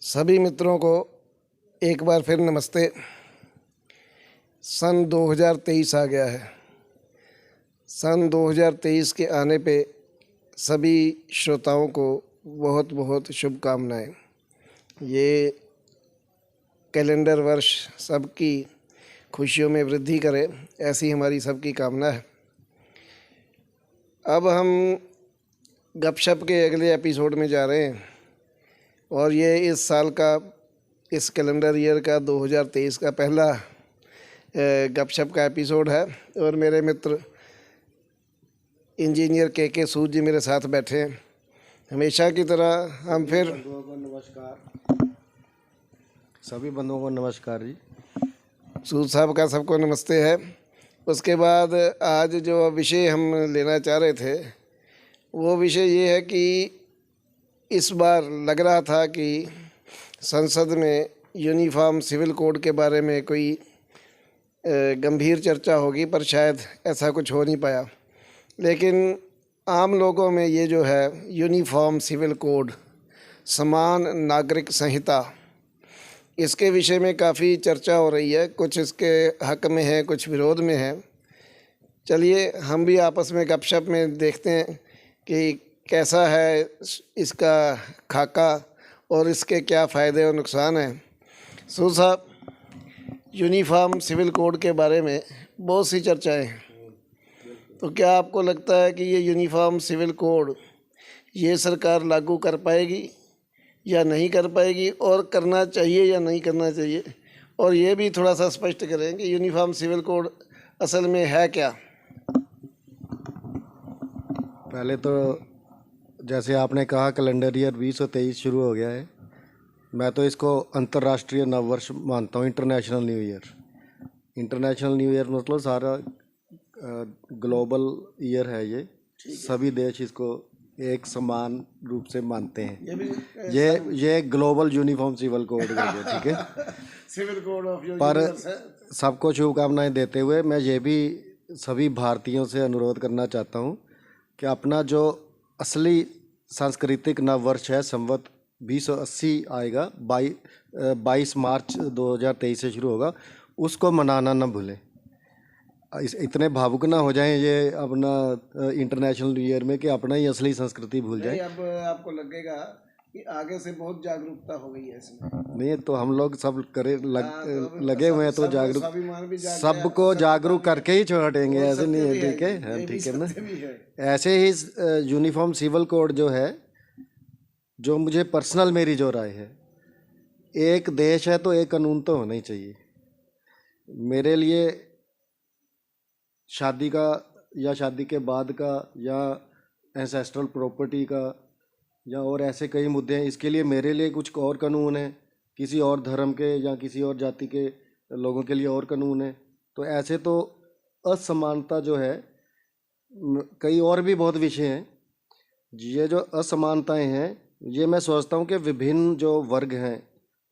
सभी मित्रों को एक बार फिर नमस्ते। सन 2023 आ गया है। सन 2023 के आने पे सभी श्रोताओं को बहुत बहुत शुभकामनाएं। ये कैलेंडर वर्ष सबकी खुशियों में वृद्धि करे, ऐसी हमारी सबकी कामना है। अब हम गपशप के अगले एपिसोड में जा रहे हैं और ये इस साल का, इस कैलेंडर ईयर का 2023 का पहला गपशप का एपिसोड है। और मेरे मित्र इंजीनियर के सूद जी मेरे साथ बैठे हैं। हमेशा की तरह हम फिर नमस्कार, सभी बंधुओं को नमस्कार जी। सूद साहब का सबको नमस्ते है। उसके बाद आज जो विषय हम लेना चाह रहे थे वो विषय ये है कि इस बार लग रहा था कि संसद में यूनिफॉर्म सिविल कोड के बारे में कोई गंभीर चर्चा होगी, पर शायद ऐसा कुछ हो नहीं पाया। लेकिन आम लोगों में ये जो है यूनिफॉर्म सिविल कोड, समान नागरिक संहिता, इसके विषय में काफ़ी चर्चा हो रही है। कुछ इसके हक में है, कुछ विरोध में है। चलिए हम भी आपस में गपशप में देखते हैं कि कैसा है इसका खाका और इसके क्या फ़ायदे और नुकसान हैं। सूद साहब, यूनिफॉर्म सिविल कोड के बारे में बहुत सी चर्चाएं हैं, तो क्या आपको लगता है कि ये यूनिफॉर्म सिविल कोड ये सरकार लागू कर पाएगी या नहीं कर पाएगी, और करना चाहिए या नहीं करना चाहिए? और ये भी थोड़ा सा स्पष्ट करें कि यूनिफॉर्म सिविल कोड असल में है क्या। पहले तो जैसे आपने कहा कैलेंडर ईयर 2023 शुरू हो गया है। मैं तो इसको अंतर्राष्ट्रीय नववर्ष मानता हूँ, international new year. International new year मतलब सारा ग्लोबल ईयर है ये। सभी देश इसको एक समान रूप से मानते हैं। ये ग्लोबल यूनिफॉर्म सिविल कोड है, ठीक है। सिविल कोड ऑफ पर सबको शुभकामनाएं देते हुए मैं ये भी सभी भारतीयों से अनुरोध करना चाहता हूँ कि अपना जो असली सांस्कृतिक नववर्ष है संवत 2080 आएगा, 22 मार्च 2023 से शुरू होगा, उसको मनाना न भूलें। इतने भावुक ना हो जाएं ये अपना इंटरनेशनल न्यू ईयर में कि अपना ही असली संस्कृति भूल जाएं। अब आपको लगेगा कि आगे से बहुत जागरूकता हो गई है इसमें। नहीं तो हम लोग सब लगे हुए हैं, तो जागरूक सबको जागरूक करके ही छोड़ेंगे, ऐसे नहीं है, ठीक है, ठीक है ना। ऐसे ही यूनिफॉर्म सिविल कोड जो है, जो मुझे पर्सनल मेरी जो राय है, एक देश है तो एक कानून तो होना ही चाहिए। मेरे लिए शादी का या शादी के बाद का या एंसेस्ट्रल प्रॉपर्टी का या और ऐसे कई मुद्दे हैं, इसके लिए मेरे लिए कुछ और कानून है, किसी और धर्म के या किसी और जाति के लोगों के लिए और कानून है। तो ऐसे तो असमानता जो है, कई और भी बहुत विषय हैं। ये जो असमानताएं हैं, ये मैं सोचता हूँ कि विभिन्न जो वर्ग हैं,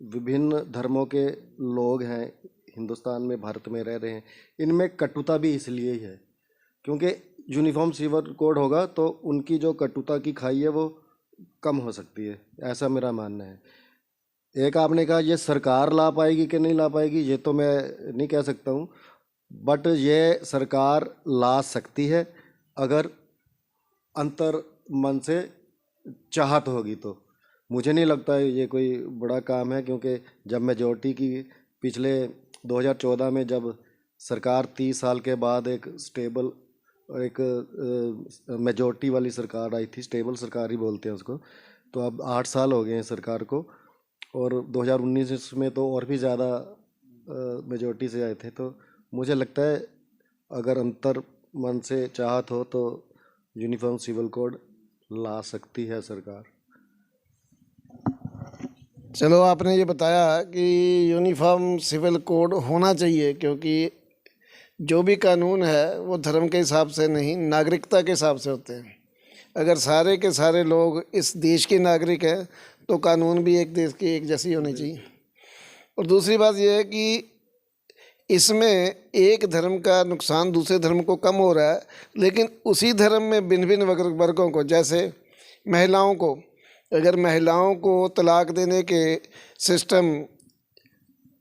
विभिन्न धर्मों के लोग हैं हिंदुस्तान में, भारत में रह रहे हैं, इनमें कटुता भी इसलिए ही है क्योंकि यूनिफॉर्म सिविल कोड होगा तो उनकी जो कटुता की खाई है वो कम हो सकती है, ऐसा मेरा मानना है। एक आपने कहा ये सरकार ला पाएगी कि नहीं ला पाएगी, ये तो मैं नहीं कह सकता हूँ, बट ये सरकार ला सकती है अगर अंतर मन से चाहत होगी। तो मुझे नहीं लगता है ये कोई बड़ा काम है, क्योंकि जब मेजॉरिटी की पिछले 2014 में जब सरकार 30 साल के बाद एक स्टेबल, एक मेजॉरिटी वाली सरकार आई थी, स्टेबल सरकार ही बोलते हैं उसको, तो अब 8 साल हो गए हैं सरकार को, और 2019 में तो और भी ज़्यादा मेजॉरिटी से आए थे। तो मुझे लगता है अगर अंतर मन से चाहत हो तो यूनिफॉर्म सिविल कोड ला सकती है सरकार। चलो, आपने ये बताया कि यूनिफॉर्म सिविल कोड होना चाहिए, क्योंकि जो भी कानून है वो धर्म के हिसाब से नहीं, नागरिकता के हिसाब से होते हैं। अगर सारे के सारे लोग इस देश के नागरिक हैं तो कानून भी एक देश की एक जैसी होनी चाहिए। और दूसरी बात यह है कि इसमें एक धर्म का नुकसान दूसरे धर्म को कम हो रहा है, लेकिन उसी धर्म में भिन्न भिन्न वर्गों को, जैसे महिलाओं को अगर महिलाओं को तलाक देने के सिस्टम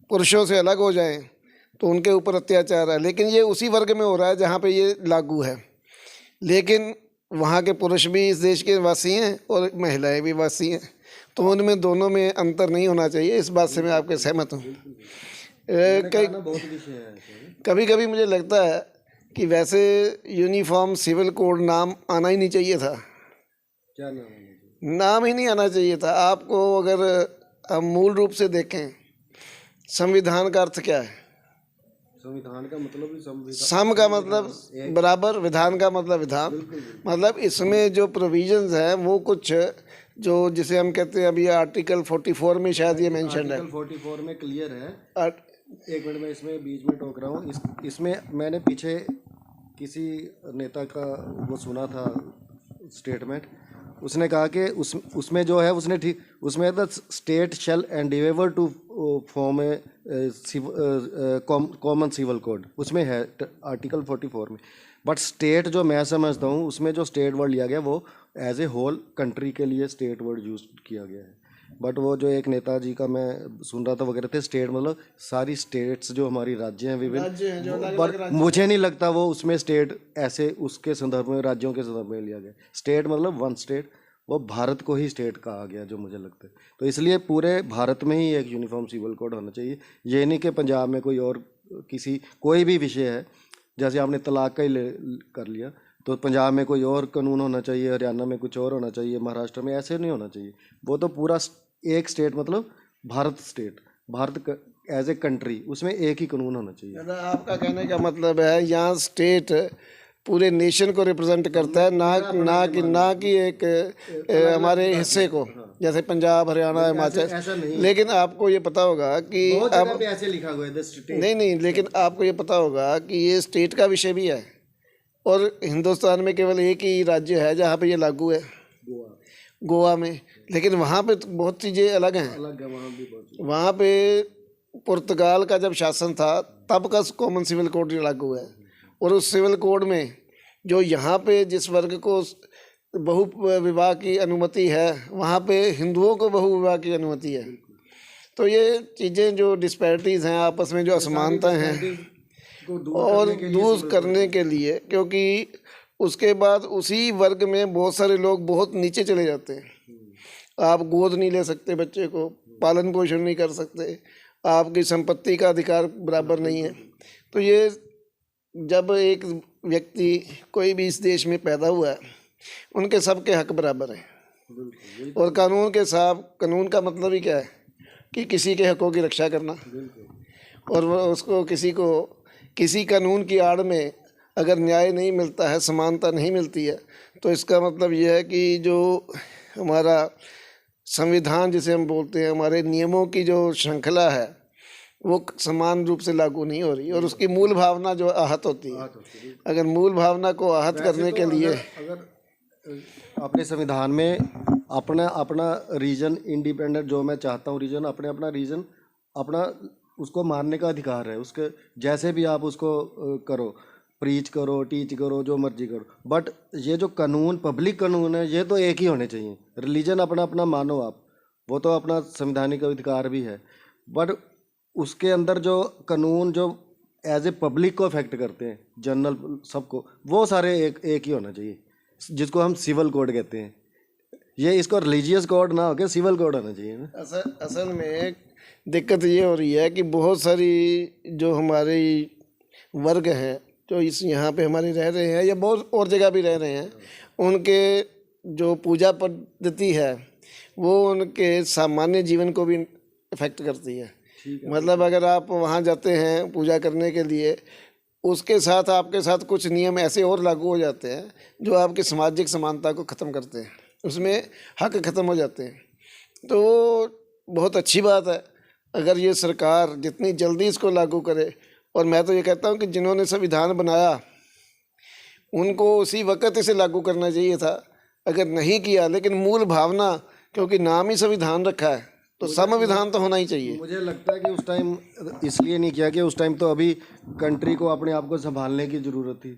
पुरुषों से अलग हो जाएं तो उनके ऊपर अत्याचार है, लेकिन ये उसी वर्ग में हो रहा है जहाँ पे ये लागू है। लेकिन वहाँ के पुरुष भी इस देश के वासी हैं और महिलाएं भी वासी हैं, तो उनमें दोनों में अंतर नहीं होना चाहिए। इस बात से मैं आपके सहमत हूँ। कभी कभी मुझे लगता है कि वैसे यूनिफॉर्म सिविल कोड नाम आना ही नहीं चाहिए था। क्या नाम है? नाम ही नहीं आना चाहिए था। आपको अगर हम मूल रूप से देखें, संविधान का अर्थ क्या है? संविधान का मतलब ही सम का मतलब बराबर, विधान का मतलब विधान। मतलब इसमें जो प्रोविजंस हैं वो कुछ जो जिसे हम कहते हैं, अभी आर्टिकल 44 में शायद ये मेंशन है। आर्टिकल 44 में क्लियर है। एक मिनट में इसमें बीच में टोक रहा हूँ। इसमें मैंने पीछे किसी नेता का वो सुना था स्टेटमेंट, उसने कहा कि उसमें जो है उसने ठीक उसमें the state shall endeavour to form a common civil code, उसमें है आर्टिकल 44 में। बट स्टेट जो मैं समझता हूँ उसमें जो स्टेट वर्ड लिया गया वो एज ए होल कंट्री के लिए स्टेट वर्ड यूज किया गया है। बट वो जो एक नेताजी का मैं सुन रहा था वगैरह थे, स्टेट मतलब सारी स्टेट्स जो हमारी राज्य हैं विभिन्न, पर मुझे नहीं लगता वो उसमें स्टेट ऐसे उसके संदर्भ में राज्यों के संदर्भ में लिया गया। स्टेट मतलब वन स्टेट, वो भारत को ही स्टेट कहा गया जो मुझे लगता है। तो इसलिए पूरे भारत में ही एक यूनिफॉर्म सिविल कोड होना चाहिए। ये नहीं कि पंजाब में कोई और किसी कोई भी विषय है, जैसे आपने तलाक का ही कर लिया तो पंजाब में कोई और कानून होना चाहिए, हरियाणा में कुछ और होना चाहिए, महाराष्ट्र में ऐसे नहीं होना चाहिए। वो तो पूरा एक स्टेट मतलब Bharat state, Bharat as a country, उसमें एक ही कानून होना चाहिए। आपका कहने का मतलब है यहाँ स्टेट पूरे नेशन को रिप्रेजेंट करता है, ना कि एक हमारे हिस्से को, जैसे पंजाब, हरियाणा, हिमाचल। लेकिन आपको ये पता होगा कि अब ऐसे लिखा हुआ है नहीं, लेकिन आपको ये पता होगा कि ये स्टेट का विषय भी है और हिंदुस्तान में केवल एक ही राज्य है जहाँ पे ये लागू है, गोवा में। लेकिन वहाँ पे तो बहुत चीज़ें अलग हैं। वहाँ पे पुर्तगाल का जब शासन था तब का कॉमन सिविल कोड लागू है, और उस सिविल कोड में जो यहाँ पे जिस वर्ग को बहु विवाह की अनुमति है, वहाँ पे हिंदुओं को बहु विवाह की अनुमति है। तो ये चीज़ें जो डिस्पैरिटीज़ हैं आपस में, जो असमानताएं हैं, और दूर करने के लिए, क्योंकि उसके बाद उसी वर्ग में बहुत सारे लोग बहुत नीचे चले जाते हैं। आप गोद नहीं ले सकते बच्चे को, पालन पोषण नहीं कर सकते, आपकी संपत्ति का अधिकार बराबर नहीं है। तो ये जब एक व्यक्ति कोई भी इस देश में पैदा हुआ है, उनके सबके हक बराबर हैं। और कानून के साथ, कानून का मतलब ही क्या है कि किसी के हकों की रक्षा करना, और वो उसको किसी कानून की आड़ में अगर न्याय नहीं मिलता है, समानता नहीं मिलती है, तो इसका मतलब यह है कि जो हमारा संविधान जिसे हम बोलते हैं, हमारे नियमों की जो श्रृंखला है वो समान रूप से लागू नहीं हो रही, और उसकी मूल भावना जो आहत होती है। अगर मूल भावना को आहत करने के लिए अगर अपने संविधान में अपना रीजन इंडिपेंडेंट, जो मैं चाहता हूँ रीजन, अपना रीजन अपना उसको मानने का अधिकार है। उसके जैसे भी आप उसको करो, प्रीच करो, टीच करो, जो मर्जी करो, बट ये जो कानून पब्लिक कानून है ये तो एक ही होने चाहिए। रिलीजन अपना मानो आप, वो तो अपना संवैधानिक अधिकार भी है, बट उसके अंदर जो कानून जो एज ए पब्लिक को अफेक्ट करते हैं, जनरल सबको, वो सारे एक ही होना चाहिए, जिसको हम सिविल कोड कहते हैं। ये इसको रिलीजियस कोड ना होकर सिविल कोड होना चाहिए ना। असल में दिक्कत ये हो रही है कि बहुत सारी जो हमारे वर्ग हैं जो इस यहाँ पे हमारे रह रहे हैं या बहुत और जगह भी रह रहे हैं, उनके जो पूजा पद्धति है वो उनके सामान्य जीवन को भी इफेक्ट करती है। मतलब अगर आप वहाँ जाते हैं पूजा करने के लिए, उसके साथ आपके साथ कुछ नियम ऐसे और लागू हो जाते हैं जो आपकी सामाजिक समानता को ख़त्म करते हैं, उसमें हक ख़त्म हो जाते हैं। तो बहुत अच्छी बात है अगर ये सरकार जितनी जल्दी इसको लागू करे, और मैं तो ये कहता हूँ कि जिन्होंने संविधान बनाया उनको उसी वक्त इसे लागू करना चाहिए था, अगर नहीं किया। लेकिन मूल भावना, क्योंकि नाम ही संविधान रखा है तो संविधान तो होना ही चाहिए। मुझे लगता है कि उस टाइम इसलिए नहीं किया कि उस टाइम तो अभी कंट्री को अपने आप को संभालने की ज़रूरत थी।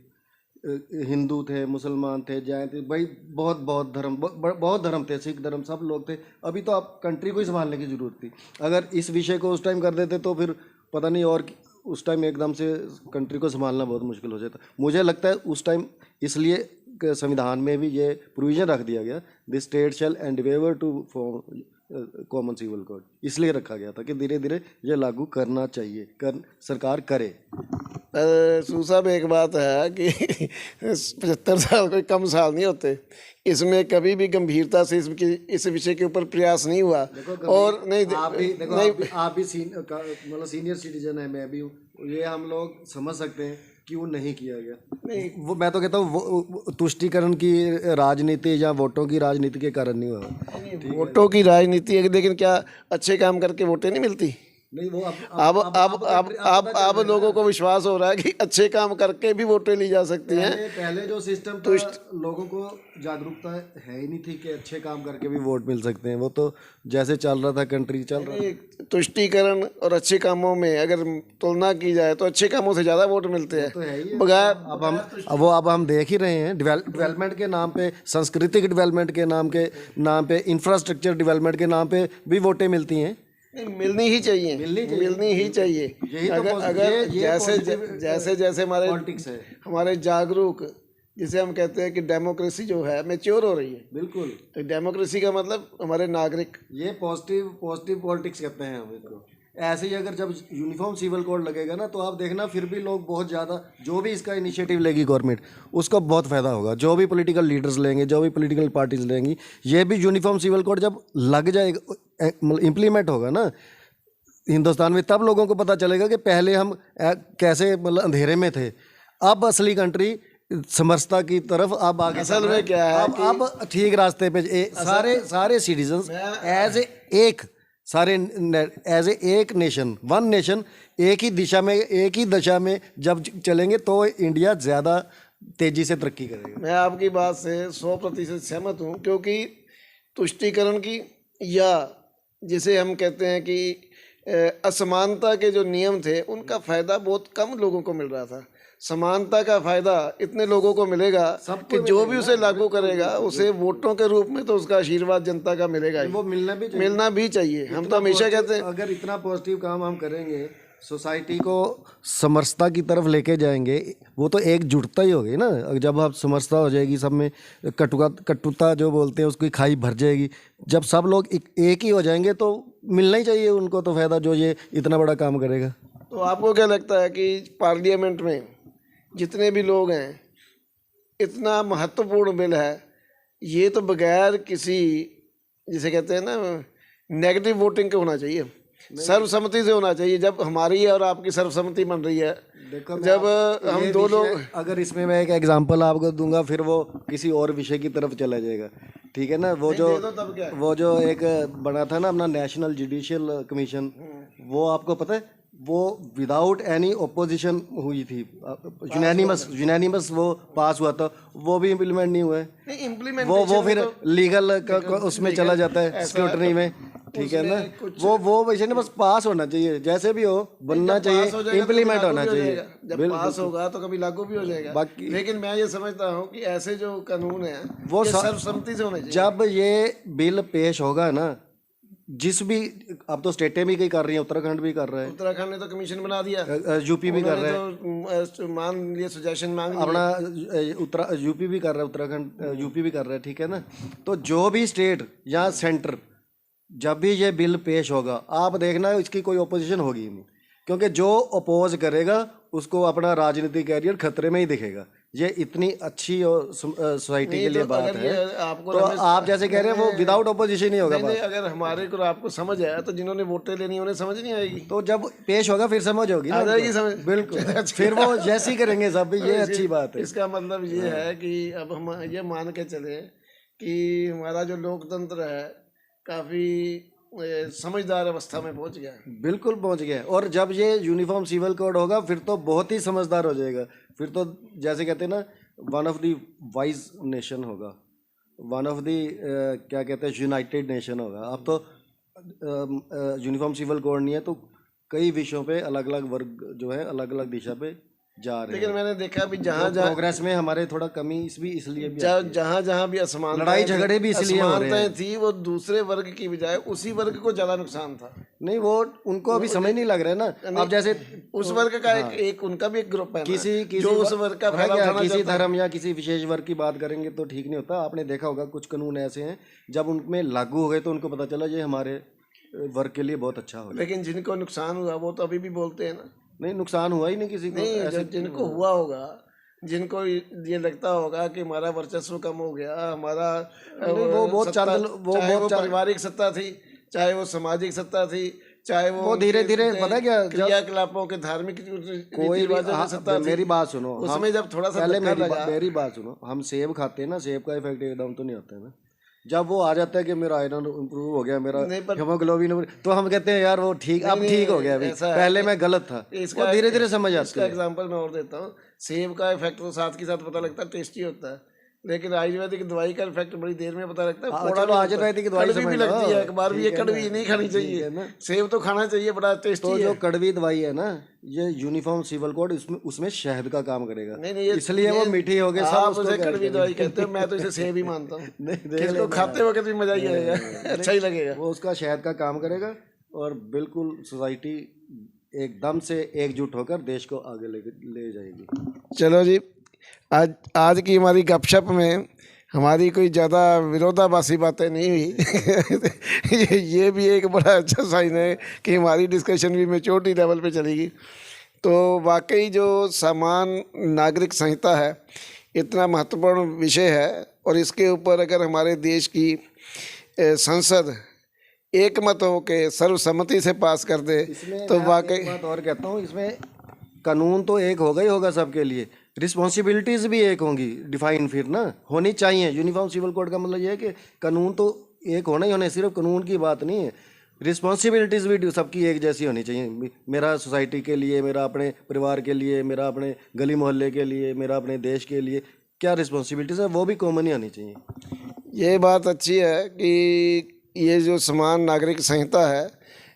हिंदू थे, मुसलमान थे, जैन थे, भाई बहुत बहुत धर्म, बहुत धर्म थे, सिख धर्म, सब लोग थे। अभी तो आप कंट्री को ही संभालने की ज़रूरत थी। अगर इस विषय को उस टाइम कर देते तो फिर पता नहीं, और उस टाइम एकदम से कंट्री को संभालना बहुत मुश्किल हो जाता। मुझे लगता है उस टाइम इसलिए संविधान में भी ये प्रोविजन रख दिया गया, the state shall endeavour to form common civil code, इसलिए रखा गया था कि धीरे धीरे ये लागू करना चाहिए, सरकार करे। सू साहब, एक बात है कि 75 साल कोई कम साल नहीं होते। इसमें कभी भी गंभीरता से इस विषय के ऊपर प्रयास नहीं हुआ। और नहीं, आप भी देखो, नहीं, आप भी मतलब सीनियर सिटीजन है, मैं भी हूँ, ये हम लोग समझ सकते हैं क्यों नहीं किया गया। नहीं, वो मैं तो कहता हूँ तुष्टीकरण की राजनीति या वोटों की राजनीति के कारण नहीं हुआ। वोटों की राजनीति है, लेकिन क्या अच्छे काम करके वोटें नहीं मिलती? नहीं, वो अब लोगों को विश्वास हो रहा है कि अच्छे काम करके भी वोटें ली जा सकती हैं। पहले जो सिस्टम था, लोगों को जागरूकता है ही नहीं थी कि अच्छे काम करके भी वोट मिल सकते हैं। वो तो जैसे चल रहा था, कंट्री चल रहा था। तुष्टीकरण और अच्छे कामों में अगर तुलना की जाए तो अच्छे कामों से ज़्यादा वोट मिलते हैं। तो है ही। बगैर अब हम देख ही रहे हैं, डेवलपमेंट के नाम पे, सांस्कृतिक डेवलपमेंट के नाम पे, इंफ्रास्ट्रक्चर डेवलपमेंट के नाम पे भी वोटें मिलती हैं। मिलनी ही चाहिए, मिलनी ही चाहिए। अगर जैसे जैसे हमारे पॉलिटिक्स है, हमारे जागरूक, जिसे हम कहते हैं कि डेमोक्रेसी जो है मैच्योर हो रही है। बिल्कुल, तो डेमोक्रेसी का मतलब हमारे नागरिक, ये पॉजिटिव पॉलिटिक्स कहते हैं हम इसको। ऐसे ही अगर जब यूनिफॉर्म सिविल कोड लगेगा ना, तो आप देखना फिर भी लोग बहुत ज़्यादा, जो भी इसका इनिशिएटिव लेगी गवर्नमेंट, उसका बहुत फ़ायदा होगा। जो भी पॉलिटिकल लीडर्स लेंगे, जो भी पॉलिटिकल पार्टीज लेंगी, ये भी यूनिफॉर्म सिविल कोड जब लग जाएगा, मतलब इम्प्लीमेंट होगा ना हिंदुस्तान में, तब लोगों को पता चलेगा कि पहले हम कैसे मतलब अंधेरे में थे। अब असली कंट्री समरसता की तरफ अब आगे। असल में क्या है, अब ठीक रास्ते पे सारे सिटीजन्स एज एक नेशन, वन नेशन, एक ही दिशा में जब चलेंगे तो इंडिया ज़्यादा तेज़ी से तरक्की करेगा। मैं आपकी बात से 100% सहमत हूँ, क्योंकि तुष्टीकरण की, या जिसे हम कहते हैं कि असमानता के जो नियम थे, उनका फ़ायदा बहुत कम लोगों को मिल रहा था। समानता का फ़ायदा इतने लोगों को मिलेगा कि जो भी उसे लागू करेगा, उसे वोटों के रूप में तो उसका आशीर्वाद जनता का मिलेगा ही। वो मिलना भी चाहिए। हम तो हमेशा कहते हैं, अगर इतना पॉजिटिव काम हम करेंगे, सोसाइटी को समरसता की तरफ लेके जाएंगे, वो तो एकजुटता ही होगी ना। जब आप समरसता हो जाएगी, सब में कटुता जो बोलते हैं उसकी खाई भर जाएगी। जब सब लोग एक ही हो जाएंगे तो मिलना ही चाहिए उनको तो फ़ायदा, जो ये इतना बड़ा काम करेगा। तो आपको क्या लगता है कि पार्लियामेंट में जितने भी लोग हैं, इतना महत्वपूर्ण बिल है, ये तो बगैर किसी, जिसे कहते हैं ना, नेगेटिव वोटिंग के होना चाहिए, सर्वसम्मति से होना चाहिए। जब हमारी और आपकी सर्वसम्मति बन रही है, जब हम दो लोग, अगर इसमें मैं एक एग्जांपल आपको दूंगा, फिर वो किसी और विषय की तरफ चला जाएगा, ठीक है ना। वो जो एक बना था ना अपना नेशनल जुडिशियल कमीशन, वो आपको पता है, वो विदाउट एनी ओपोजिशन हुई थी, यूनानिमस वो पास हुआ था, वो भी इम्प्लीमेंट नहीं हुआ है। वो फिर लीगल उसमें चला जाता है, स्क्रूटनी में, ठीक है ना। वो वैसे ना बस पास होना चाहिए, जैसे भी हो बनना चाहिए, इम्प्लीमेंट होना चाहिए। जब पास होगा तो कभी लागू भी हो जाएगा। बाकी लेकिन मैं ये समझता हूँ कि ऐसे जो कानून है वो सर्वसम्मति से होने चाहिए। जब ये बिल पेश होगा ना, जिस भी, अब तो स्टेटें भी कई कर रही हैं, उत्तराखंड भी कर रहा है, उत्तराखंड ने तो कमीशन बना दिया, यूपी भी कर रहा है, तो मान लिए सजेशन मांग अपना यूपी भी कर रहा है, उत्तराखंड यूपी भी कर रहा है, ठीक है ना। तो जो भी स्टेट या सेंटर, जब भी ये बिल पेश होगा, आप देखना इसकी कोई ओपोजिशन होगी नहीं, क्योंकि जो अपोज करेगा उसको अपना राजनीतिक कैरियर खतरे में ही दिखेगा। ये इतनी अच्छी और सोसाइटी के लिए बात है। तो आप जैसे कह रहे हैं वो विदाउट ओपोजिशन ही होगा। नहीं, अगर हमारे को आपको समझ आया तो जिन्होंने वोटें लेनी उन्हें समझ नहीं आएगी, तो जब पेश होगा फिर समझ होगी ना, समझ, बिल्कुल। फिर वो जैसे ही करेंगे सब, ये अच्छी बात है। इसका मतलब ये है कि अब हम ये मान के चले कि हमारा जो लोकतंत्र है काफ़ी समझदार अवस्था में पहुंच गया। बिल्कुल पहुंच गया। और जब ये यूनिफॉर्म सिविल कोड होगा फिर तो बहुत ही समझदार हो जाएगा। फिर तो जैसे कहते हैं ना, one of the wise nation होगा, वन ऑफ द क्या कहते हैं, यूनाइटेड नेशन होगा। अब तो यूनिफॉर्म सिविल कोड नहीं है तो कई विषयों पे अलग अलग वर्ग जो है अलग अलग दिशा पे जा रहे लेकिन हैं। मैंने देखा भी जहाँ जो जहाँ प्रोग्रेस में हमारे थोड़ा कमी इसलिए भी जहाँ जहाँ भी असमानताएं लड़ाई झगड़े भी इसलिए हो रहे असमानताएं थी, वो दूसरे वर्ग की बजाय उसी वर्ग को ज्यादा नुकसान था। नहीं, वो उनको अभी समझ नहीं लग रहा है ना। अब जैसे उस वर्ग का एक उनका भी एक ग्रुप है ना, किसी जो उस वर्ग का पता फायदा क्या, उठाना किसी चाहता है। धर्म या किसी विशेष वर्ग की बात करेंगे तो ठीक नहीं होता। आपने देखा होगा कुछ कानून ऐसे हैं जब उनमें लागू हो गए तो उनको पता चला ये हमारे वर्ग के लिए बहुत अच्छा हो गया। लेकिन जिनको नुकसान हुआ वो तो अभी भी बोलते हैं ना। नहीं, नुकसान हुआ ही नहीं किसी को। नहीं, जिनको हुआ होगा, जिनको ये लगता होगा कि हमारा वर्चस्व कम हो गया, हमारा वो बहुत सत्ता, चंद चाहे वो पारिवारिक सत्ता थी, चाहे वो सामाजिक सत्ता थी, चाहे वो धीरे धीरे पता क्या, क्रियाकलापों के धार्मिक कोई भी रिवाजों की सत्ता थी, मेरी बात सुनो, उसमें जब थोड़ा सा पहले धक्का लगा। मेरी बात सुनो, हम सेब खाते हैं ना, सेब का इफेक्ट एकदम तो नहीं होता है ना। जब वो आ जाता है कि मेरा आयरन इंप्रूव हो गया, मेरा हीमोग्लोबिन, तो हम कहते हैं यार वो ठीक, अब ठीक हो गया, अभी पहले मैं गलत था। वो धीरे धीरे समझ आती इसका एग्जांपल मैं और देता हूँ। सेब का इफेक्ट तो साथ के साथ पता लगता है, टेस्टी होता है, लेकिन आयुर्वेदिक दवाई का इफेक्ट बड़ी देर में पता लगता है। चलो आयुर्वेदिक दवाई कड़वी भी लगती है, एक बार भी ये कड़वी नहीं खानी चाहिए, सेब तो खाना चाहिए, बड़ा टेस्टी तो है। जो कड़वी दवाई है ना, ये यूनिफॉर्म सिविल कोड उसमें शहद का काम करेगा। नहीं, इसलिए वो मीठी हो गई। आप उसे कड़वी दवाई कहते हो, मैं तो इसे सेब ही मानता हूँ। इसको खाते वक्त भी मजा ही आएगा, अच्छा ही लगेगा। वो उसका शहद का काम करेगा और बिल्कुल सोसाइटी एकदम से एकजुट होकर देश को आगे ले जाएगी। चलो जी, आज की हमारी गपशप में हमारी कोई ज़्यादा विरोधाभासी बातें नहीं हुई। ये भी एक बड़ा अच्छा साइन है कि हमारी डिस्कशन भी मैच्योरिटी लेवल पे चलेगी। तो वाकई जो समान नागरिक संहिता है इतना महत्वपूर्ण विषय है, और इसके ऊपर अगर हमारे देश की संसद एक मत हो के सर्वसम्मति से पास कर दे तो वाकई। बात और कहता हूँ, इसमें कानून तो एक होगा ही होगा सबके लिए, रिस्पॉन्सिबिलिटीज भी एक होंगी डिफाइन, फिर ना होनी चाहिए। यूनिफॉर्म सिविल कोड का मतलब ये है कि कानून तो एक होना ही होना है, सिर्फ कानून की बात नहीं है, रिस्पॉन्सिबिलिटीज भी सबकी एक जैसी होनी चाहिए। मेरा सोसाइटी के लिए, मेरा अपने परिवार के लिए, मेरा अपने गली मोहल्ले के लिए, मेरा अपने देश के लिए क्या रिस्पॉन्सिबिलिटीज है वो भी कॉमन ही होनी चाहिए। ये बात अच्छी है कि ये जो समान नागरिक संहिता है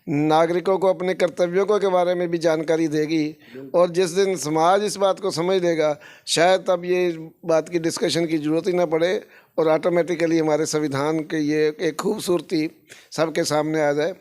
नागरिकों को अपने कर्तव्यों के बारे में भी जानकारी देगी, और जिस दिन समाज इस बात को समझ लेगा शायद तब ये बात की डिस्कशन की ज़रूरत ही ना पड़े, और ऑटोमेटिकली हमारे संविधान के ये एक खूबसूरती सबके सामने आ जाए।